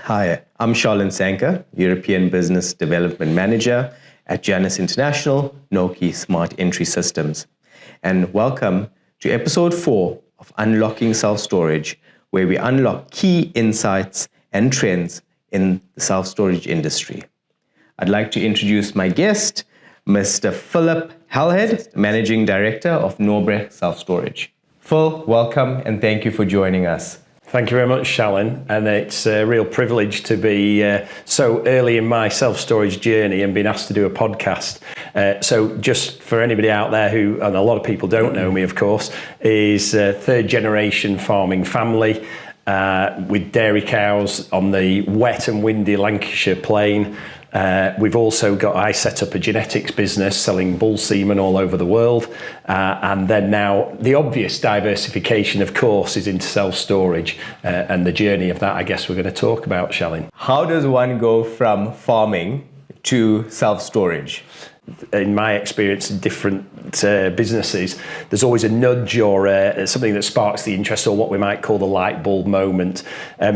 Hi, I'm Charlene Sanker, European Business Development Manager at Janus International, Noki Smart Entry Systems. And welcome to episode 4 of Unlocking Self-Storage, where we unlock key insights and trends in the self-storage industry. I'd like to introduce my guest, Mr. Philip Halhead, Managing Director of Norbrecht Self-Storage. Phil, welcome and thank you for joining us. Thank you very much, Shalin, and it's a real privilege to be so early in my self-storage journey and being asked to do a podcast. So just for anybody out there who, and a lot of people don't know me, of course, is a third generation farming family with dairy cows on the wet and windy Lancashire plain. We've also I set up a genetics business selling bull semen all over the world. And then now the obvious diversification, of course, is into self-storage. And the journey of that, I guess we're going to talk about, Shalin. How does one go from farming to self-storage? In my experience in different businesses, there's always a nudge or something that sparks the interest, or what we might call the light bulb moment.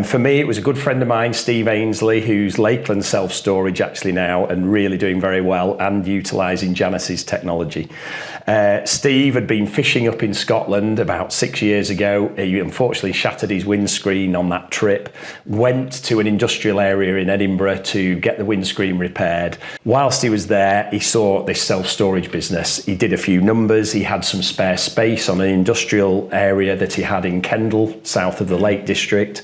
For me, it was a good friend of mine, Steve Ainsley, who's Lakeland Self-Storage actually now and really doing very well and utilising Janus's technology. Steve had been fishing up in Scotland about 6 years ago. He unfortunately shattered his windscreen on that trip, went to an industrial area in Edinburgh to get the windscreen repaired. Whilst he was there, he saw this self-storage business. He did a few numbers. He had some spare space on an industrial area that he had in Kendal, south of the Lake District.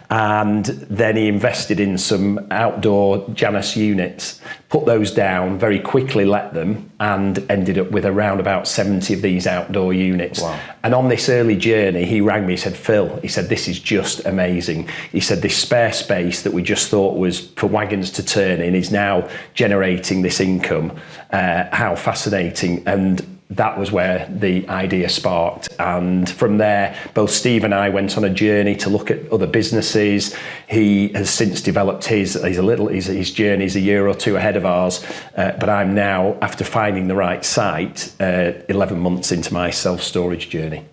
And then he invested in some outdoor Janus units, put those down, very quickly let them, and ended up with around about 70 of these outdoor units. Wow. And on this early journey, he rang me, he said, Phil, he said, this is just amazing. He said, this spare space that we just thought was for wagons to turn in is now generating this income. How fascinating. And that was where the idea sparked. And from there, both Steve and I went on a journey to look at other businesses. He has since developed his journey's a year or two ahead of ours. But I'm now, after finding the right site, 11 months into my self-storage journey.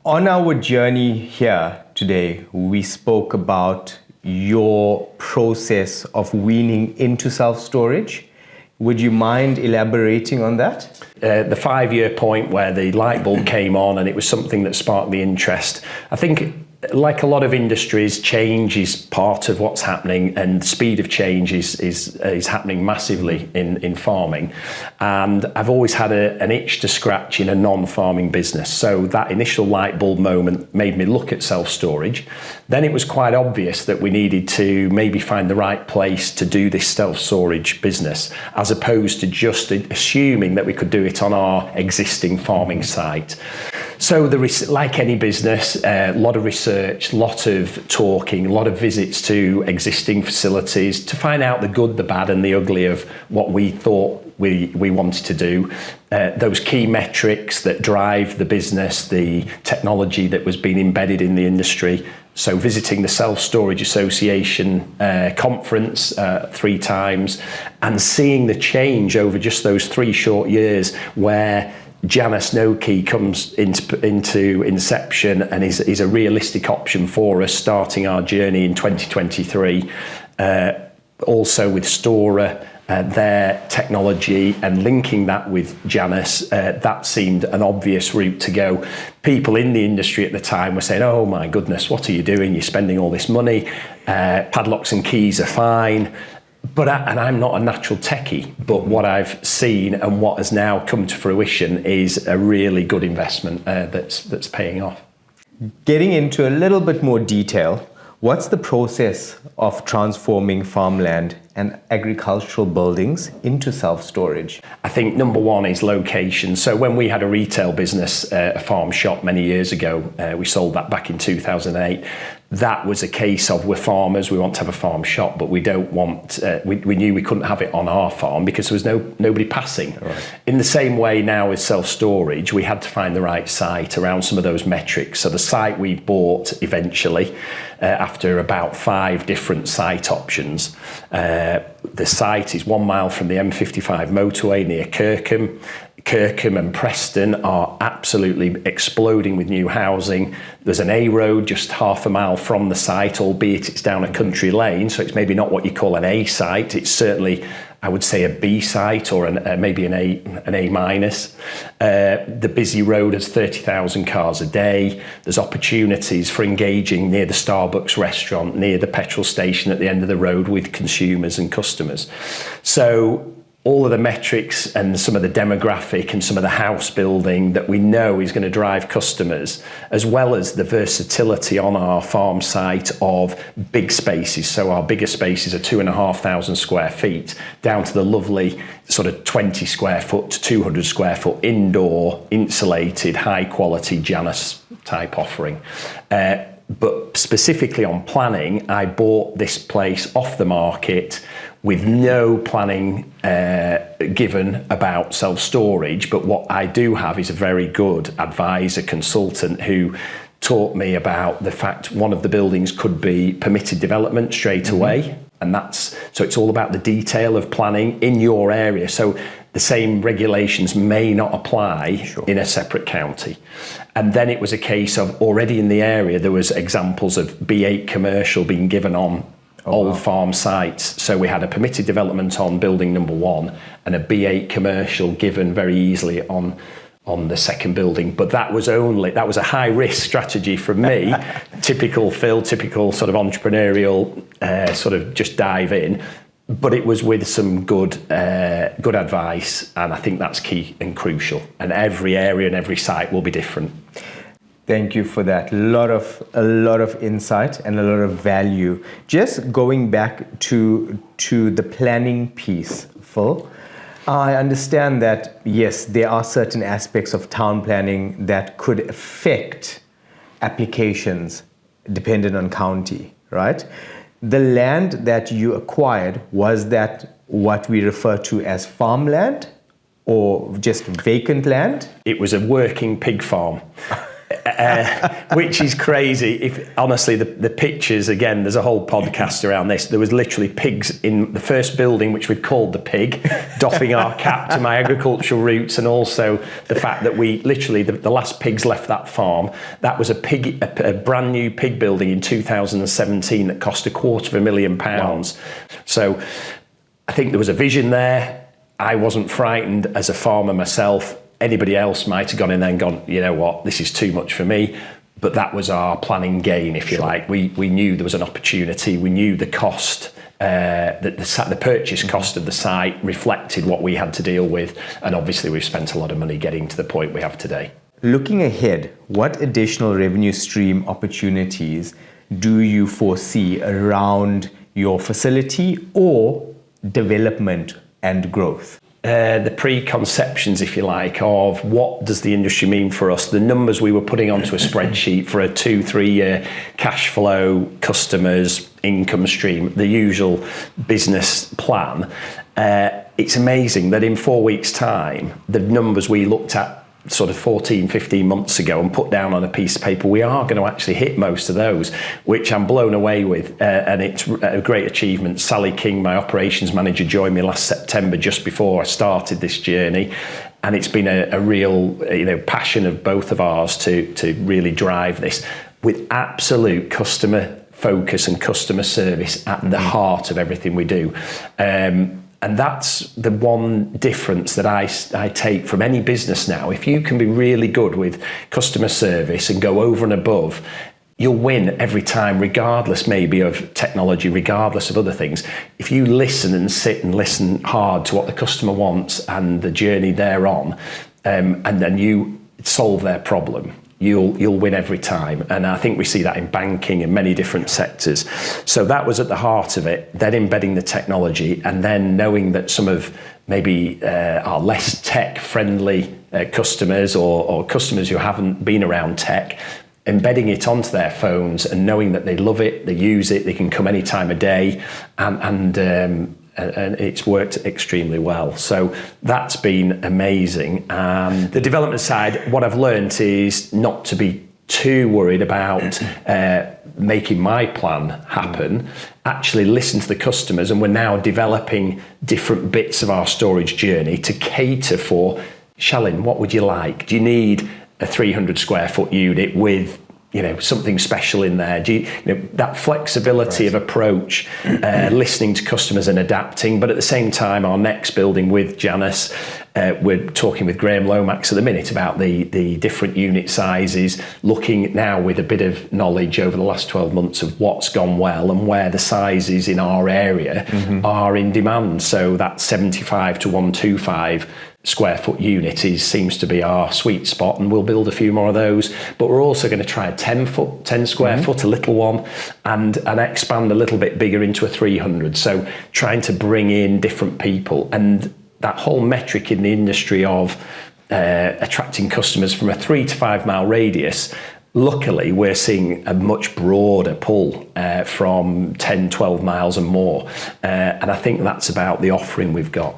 On our journey here today, we spoke about your process of weaning into self-storage. Would you mind elaborating on that? The 5-year point where the light bulb came on and it was something that sparked the interest. I think, like a lot of industries, change is part of what's happening, and speed of change is happening massively in farming. And I've always had an itch to scratch in a non-farming business. So that initial light bulb moment made me look at self-storage. Then it was quite obvious that we needed to maybe find the right place to do this self-storage business, as opposed to just assuming that we could do it on our existing farming site. So like any business, a lot of research, a lot of talking, a lot of visits to existing facilities to find out the good, the bad and the ugly of what we thought we wanted to do. Those key metrics that drive the business, the technology that was being embedded in the industry. So visiting the Self-Storage Association conference 3 times and seeing the change over just those 3 short years where Janus Noki comes into inception and is a realistic option for us starting our journey in 2023. Also with Stora, their technology and linking that with Janus, that seemed an obvious route to go. People in the industry at the time were saying, oh my goodness, what are you doing? You're spending all this money. Padlocks and keys are fine. And I'm not a natural techie, but what I've seen and what has now come to fruition is a really good investment that's paying off. Getting into a little bit more detail, what's the process of transforming farmland and agricultural buildings into self-storage? I think number one is location. So when we had a retail business, a farm shop many years ago, we sold that back in 2008. That was a case of, we're farmers, we want to have a farm shop, but we don't want, we knew we couldn't have it on our farm because there was nobody passing. Right. In the same way now with self-storage, we had to find the right site around some of those metrics. So the site we bought eventually, after about 5 different site options, the site is 1 mile from the M55 motorway near Kirkham. Kirkham and Preston are absolutely exploding with new housing. There's an A road just half a mile from the site, albeit it's down a country lane, so it's maybe not what you call an A site. It's certainly, I would say, a B site or maybe an A minus. The busy road has 30,000 cars a day. There's opportunities for engaging near the Starbucks restaurant, near the petrol station at the end of the road with consumers and customers. So all of the metrics and some of the demographic and some of the house building that we know is going to drive customers, as well as the versatility on our farm site of big spaces. So our biggest spaces are 2,500 square feet, down to the lovely sort of 20 square foot to 200 square foot indoor, insulated, high quality Janus type offering. But specifically on planning, I bought this place off the market with no planning given about self-storage. But what I do have is a very good advisor consultant who taught me about the fact one of the buildings could be permitted development straight away. And so it's all about the detail of planning in your area. So the same regulations may not apply in a separate county. And then it was a case of already in the area, there was examples of B8 commercial being given on old farm sites. So we had a permitted development on building number 1 and a B8 commercial given very easily on the second building. But that was a high risk strategy from me. Typical Phil, typical sort of entrepreneurial, sort of just dive in. But it was with some good advice, and I think that's key and crucial. And every area and every site will be different. Thank you for that. A lot of insight and a lot of value. Just going back to the planning piece, Phil. I understand that, yes, there are certain aspects of town planning that could affect applications dependent on county, right? The land that you acquired, was that what we refer to as farmland or just vacant land? It was a working pig farm. Which is crazy. Honestly, the pictures, again, there's a whole podcast around this. There was literally pigs in the first building, which we've called the pig, doffing our cap to my agricultural roots, and also the fact that we literally, the last pigs left that farm. That was a brand new pig building in 2017 that cost £250,000. Wow. So I think there was a vision there. I wasn't frightened as a farmer myself. Anybody else might have gone in there and gone, you know what, this is too much for me. But that was our planning gain, if you like. We knew there was an opportunity. We knew the cost, the purchase cost of the site reflected what we had to deal with. And obviously we've spent a lot of money getting to the point we have today. Looking ahead, what additional revenue stream opportunities do you foresee around your facility or development and growth? The preconceptions, if you like, of what does the industry mean for us, the numbers we were putting onto a spreadsheet for a 2-3 year cash flow, customers, income stream, the usual business plan. It's amazing that in 4 weeks' time, the numbers we looked at sort of 14, 15 months ago and put down on a piece of paper, we are going to actually hit most of those, which I'm blown away with. And it's a great achievement. Sally King, my operations manager, joined me last September, just before I started this journey. And it's been a real, passion of both of ours to really drive this with absolute customer focus and customer service at the heart of everything we do. And that's the one difference that I take from any business now. If you can be really good with customer service and go over and above, you'll win every time, regardless maybe of technology, regardless of other things. If you listen and sit and listen hard to what the customer wants and the journey they're on, and then you solve their problem, you'll win every time. And I think we see that in banking and many different sectors. So that was at the heart of it, then embedding the technology, and then knowing that some of maybe our less tech friendly customers or customers who haven't been around tech, embedding it onto their phones and knowing that they love it, they use it, they can come any time of day, and it's worked extremely well. So that's been amazing. The development side, what I've learned is not to be too worried about making my plan happen. Actually listen to the customers, and we're now developing different bits of our storage journey to cater for Shallin, what would you like? Do you need a 300 square foot unit with something special in there? Do that flexibility of approach, listening to customers and adapting, but at the same time, our next building with Janus, we're talking with Graham Lomax at the minute about the different unit sizes, looking now with a bit of knowledge over the last 12 months of what's gone well and where the sizes in our area are in demand. So that 75 to 125 square foot unit seems to be our sweet spot, and we'll build a few more of those. But we're also going to try a 10 square foot, a little one, and expand a little bit bigger into a 300. So trying to bring in different people, and that whole metric in the industry of attracting customers from a 3 to 5 mile radius. Luckily, we're seeing a much broader pull from 10, 12 miles and more. And I think that's about the offering we've got.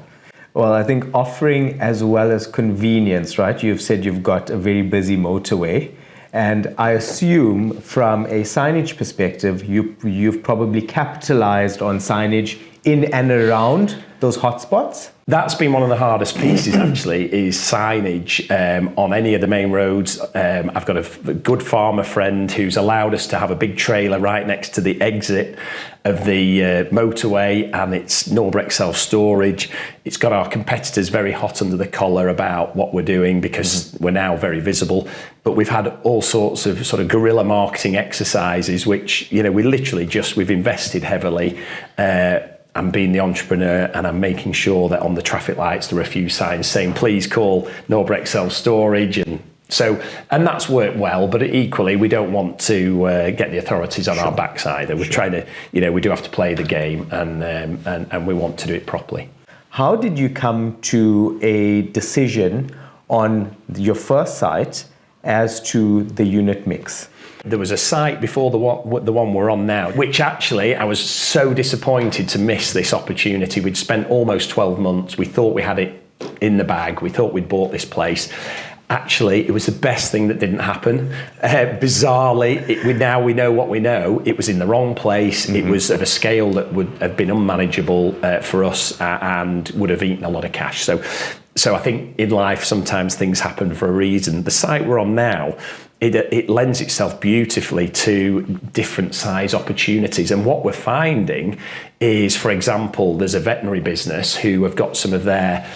Well, I think offering as well as convenience, right? You've said you've got a very busy motorway. And I assume from a signage perspective, you've probably capitalized on signage in and around those hotspots? That's been one of the hardest pieces, actually, is signage on any of the main roads. I've got a good farmer friend who's allowed us to have a big trailer right next to the exit of the motorway, and it's Norbreck self-storage. It's got our competitors very hot under the collar about what we're doing because we're now very visible. But we've had all sorts of sort of guerrilla marketing exercises, which, we've invested heavily. I'm being the entrepreneur, and I'm making sure that on the traffic lights there are a few signs saying please call Norbreck self-storage, and that's worked well. But equally, we don't want to get the authorities on our backside. We're trying to, we do have to play the game, and we want to do it properly. How did you come to a decision on your first site as to the unit mix? There was a site before the one we're on now, which actually I was so disappointed to miss this opportunity. We'd spent almost 12 months. We thought we had it in the bag. We thought we'd bought this place. Actually, it was the best thing that didn't happen. Bizarrely, we know what we know. It was in the wrong place. It was of a scale that would have been unmanageable for us and would have eaten a lot of cash. So I think in life, sometimes things happen for a reason. The site we're on now, it lends itself beautifully to different size opportunities. And what we're finding is, for example, there's a veterinary business who have got some of their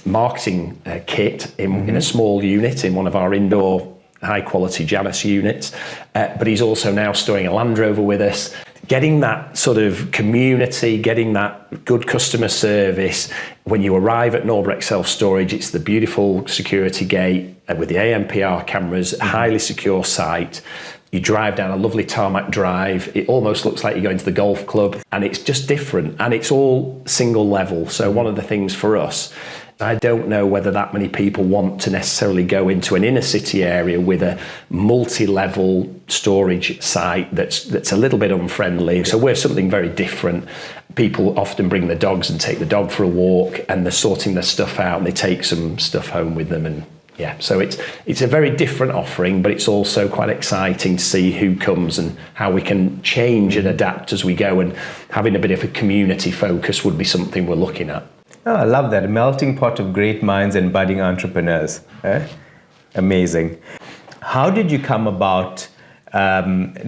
marketing kit in a small unit in one of our indoor high quality Janus units. But he's also now storing a Land Rover with us. Getting that sort of community, getting that good customer service. When you arrive at Norbreck Self-Storage, it's the beautiful security gate with the ANPR cameras, highly secure site. You drive down a lovely tarmac drive. It almost looks like you're going to the golf club, and it's just different, and it's all single level. So one of the things for us, I don't know whether that many people want to necessarily go into an inner city area with a multi-level storage site that's a little bit unfriendly. So we're something very different. People often bring their dogs and take the dog for a walk, and they're sorting their stuff out, and they take some stuff home with them. And yeah, so it's a very different offering, but it's also quite exciting to see who comes and how we can change and adapt as we go. And having a bit of a community focus would be something we're looking at. Oh, I love that. A melting pot of great minds and budding entrepreneurs. Amazing. How did you come about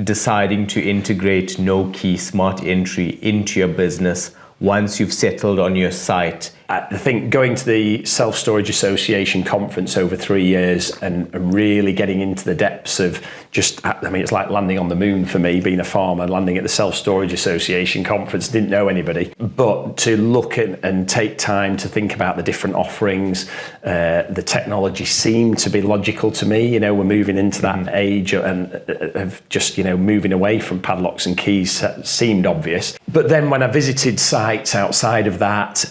deciding to integrate no-key smart entry into your business once you've settled on your site? I think going to the Self-Storage Association conference over 3 years and really getting into the depths of it's like landing on the moon for me, being a farmer, landing at the Self-Storage Association conference, didn't know anybody. But to look at and take time to think about the different offerings, the technology seemed to be logical to me. We're moving into that age and of just, moving away from padlocks and keys seemed obvious. But then when I visited sites outside of that,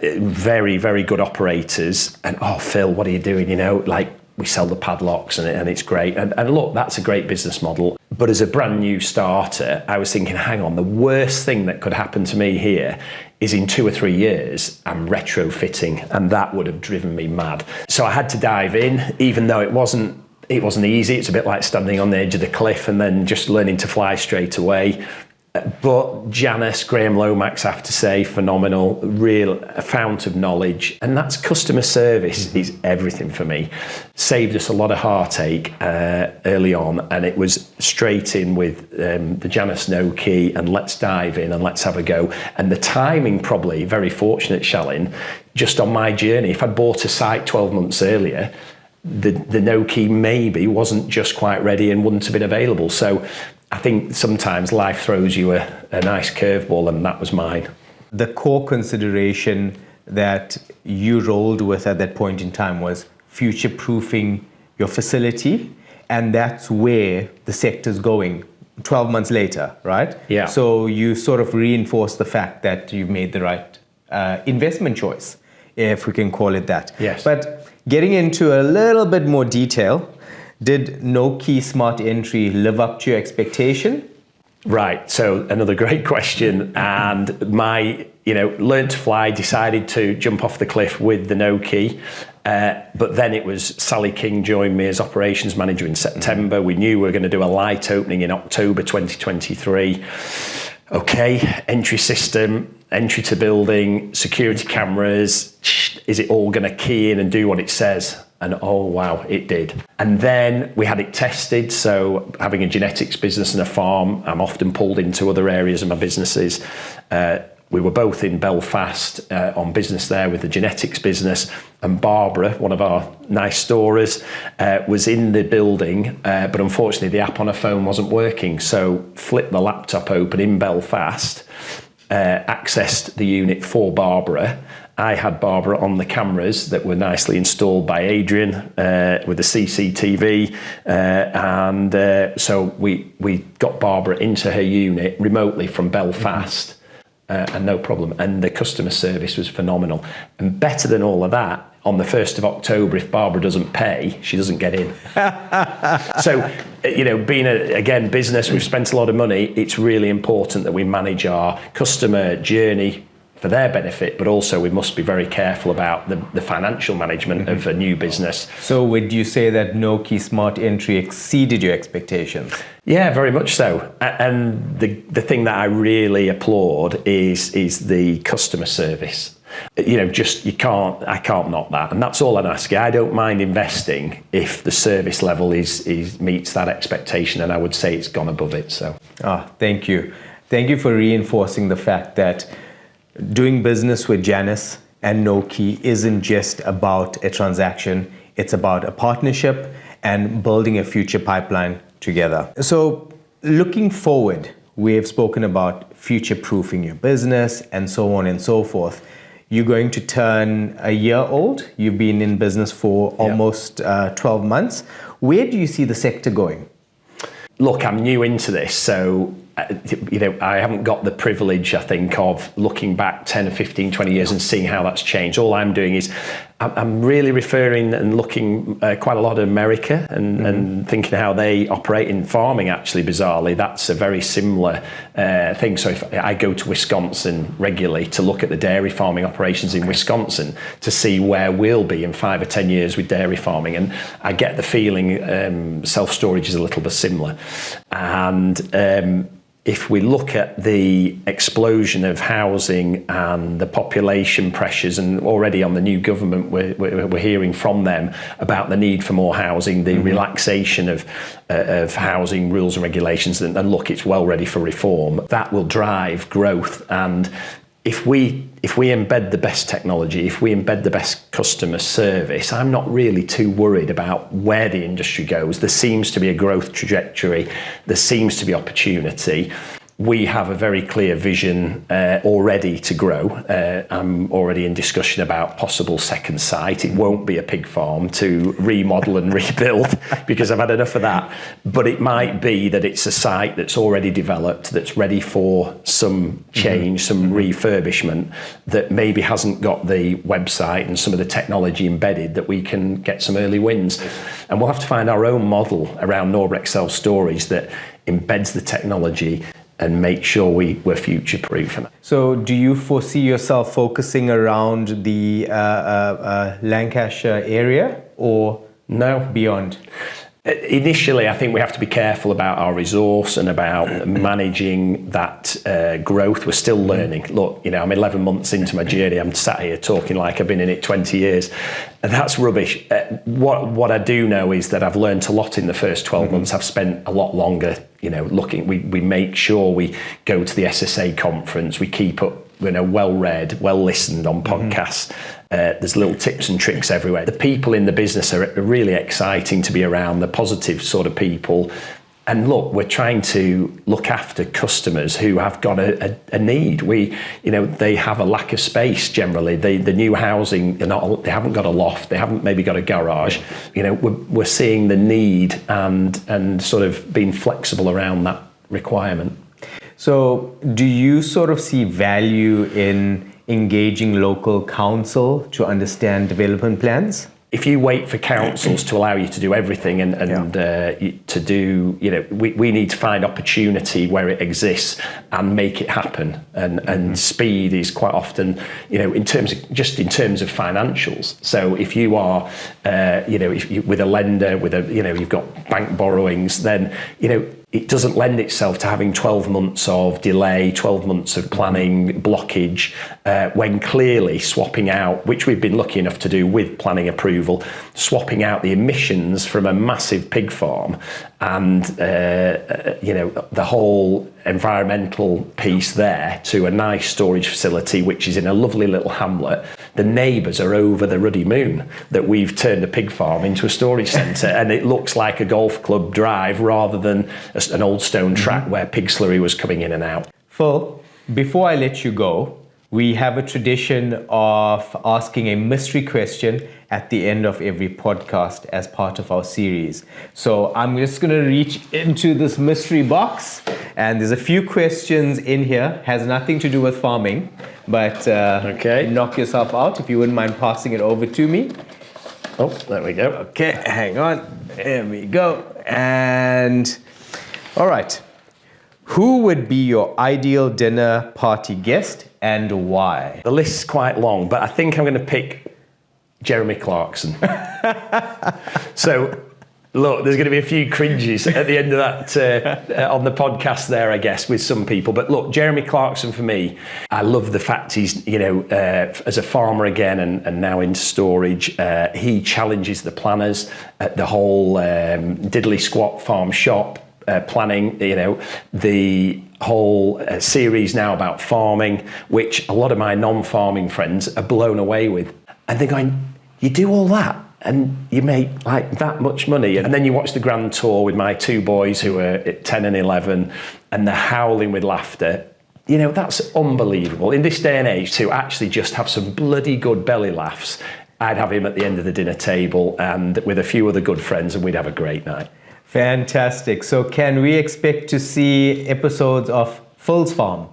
very, very good operators, and Phil, what are you doing? We sell the padlocks and it's great. And look, that's a great business model. But as a brand new starter, I was thinking, hang on, the worst thing that could happen to me here is in 2 or 3 years, I'm retrofitting, and that would have driven me mad. So I had to dive in, even though it wasn't easy. It's a bit like standing on the edge of the cliff and then just learning to fly straight away. But Janus, Graham Lomax, I have to say, phenomenal, a fount of knowledge. And that's customer service is everything for me. Saved us a lot of heartache early on. And it was straight in with the Janus no key and let's dive in and let's have a go. And the timing probably, very fortunate, Shalin, just on my journey. If I'd bought a site 12 months earlier, the no key maybe wasn't just quite ready and wouldn't have been available. So I think sometimes life throws you a nice curveball, and that was mine. The core consideration that you rolled with at that point in time was future-proofing your facility, and that's where the sector's going 12 months later, right? Yeah. So you sort of reinforce the fact that you've made the right investment choice, if we can call it that. Yes. But getting into a little bit more detail, did no key smart entry live up to your expectation? Right, so another great question. And my, learned to fly, decided to jump off the cliff with the no key. But then it was Sally King joined me as operations manager in September. We knew we were going to do a light opening in October 2023. Okay, entry system, entry to building, security cameras. Is it all going to key in and do what it says? And oh wow, it did. And then we had it tested. So having a genetics business and a farm, I'm often pulled into other areas of my businesses. We were both in Belfast on business there with the genetics business, and Barbara, one of our nice storers, was in the building, but unfortunately the app on her phone wasn't working. So flipped the laptop open in Belfast, accessed the unit for Barbara. I had Barbara on the cameras that were nicely installed by Adrian with the CCTV, and so we got Barbara into her unit remotely from Belfast, and no problem. And the customer service was phenomenal. And better than all of that, on the 1st of October, if Barbara doesn't pay, she doesn't get in. So, being again business, we've spent a lot of money. It's really important that we manage our customer journey for their benefit, but also we must be very careful about the financial management of a new business. So would you say that no key smart entry exceeded your expectations? Yeah, very much so. And the thing that I really applaud is the customer service. I can't knock that. And that's all I'd ask you. I don't mind investing if the service level meets that expectation, and I would say it's gone above it. So thank you. Thank you for reinforcing the fact that doing business with Janus and no key isn't just about a transaction, it's about a partnership and building a future pipeline together. So looking forward, we have spoken about future-proofing your business and so on and so forth. You're going to turn a year old. You've been in business for almost 12 months. Where do you see the sector going? Look, I'm new into this, so I haven't got the privilege, I think, of looking back 10 or 15, 20 years and seeing how that's changed. All I'm doing is I'm really referring and looking quite a lot at America and thinking how they operate in farming, actually, bizarrely. That's a very similar thing. So if I go to Wisconsin regularly to look at the dairy farming operations in Wisconsin to see where we'll be in 5 or 10 years with dairy farming, and I get the feeling self-storage is a little bit similar. And if we look at the explosion of housing and the population pressures, and already on the new government, we're hearing from them about the need for more housing, the relaxation of housing rules and regulations, and look, it's well ready for reform. That will drive growth. And if we embed the best technology, if we embed the best customer service, I'm not really too worried about where the industry goes. There seems to be a growth trajectory. There seems to be opportunity. We have a very clear vision already to grow. I'm already in discussion about possible second site. It won't be a pig farm to remodel and rebuild because I've had enough of that. But it might be that it's a site that's already developed, that's ready for some change, some refurbishment, that maybe hasn't got the website and some of the technology embedded, that we can get some early wins. And we'll have to find our own model around Norbreck Self-Storage that embeds the technology and make sure we're future-proof. So do you foresee yourself focusing around the Lancashire area or no beyond? Initially, I think we have to be careful about our resource and about managing that growth. We're still learning. Look, I'm 11 months into my journey. I'm sat here talking like I've been in it 20 years. And that's rubbish. What I do know is that I've learned a lot in the first 12 months. I've spent a lot longer, looking. We make sure we go to the SSA conference. We keep up, well read, well listened on podcasts. There's little tips and tricks everywhere. The people in the business are really exciting to be around, the positive sort of people. And look, we're trying to look after customers who have got a need. They have a lack of space generally. The new housing, they haven't got a loft, they haven't maybe got a garage. We're seeing the need and sort of being flexible around that requirement. So do you sort of see value in engaging local council to understand development plans? If you wait for councils to allow you to do everything to do, we need to find opportunity where it exists and make it happen. And speed is quite often, in terms of financials. So if you are, if you, with a lender, you've got bank borrowings, then, it doesn't lend itself to having 12 months of delay, 12 months of planning blockage, when clearly swapping out, which we've been lucky enough to do with planning approval, swapping out the emissions from a massive pig farm and, the whole environmental piece there to a nice storage facility, which is in a lovely little hamlet. The neighbours are over the ruddy moon that we've turned a pig farm into a storage centre, and it looks like a golf club drive rather than an old stone track where pig slurry was coming in and out. Phil, before I let you go, we have a tradition of asking a mystery question at the end of every podcast as part of our series. So I'm just going to reach into this mystery box, and there's a few questions in here. Has nothing to do with farming, but knock yourself out if you wouldn't mind passing it over to me. Oh, there we go. Okay, hang on. There we go. And all right. Who would be your ideal dinner party guest and why? The list's quite long, but I think I'm going to pick Jeremy Clarkson. So, look, there's going to be a few cringes at the end of that on the podcast there, I guess, with some people. But look, Jeremy Clarkson for me, I love the fact he's, as a farmer again and now into storage, he challenges the planners at the whole diddly squat farm shop. Planning, the whole series now about farming, which a lot of my non-farming friends are blown away with. And they're going, you do all that and you make like that much money? And then you watch the grand tour with my two boys who are at 10 and 11 and they're howling with laughter. That's unbelievable. In this day and age, to actually just have some bloody good belly laughs, I'd have him at the end of the dinner table and with a few other good friends, and we'd have a great night. Fantastic. So can we expect to see episodes of Phil's Farm?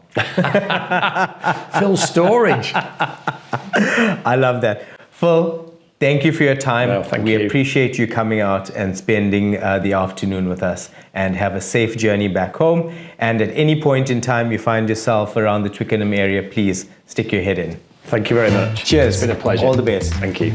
Phil's Storage. I love that. Phil, thank you for your time. No, thank you. We appreciate you coming out and spending the afternoon with us, and have a safe journey back home. And at any point in time you find yourself around the Twickenham area, please stick your head in. Thank you very much. Cheers. It's been a pleasure. All the best. Thank you.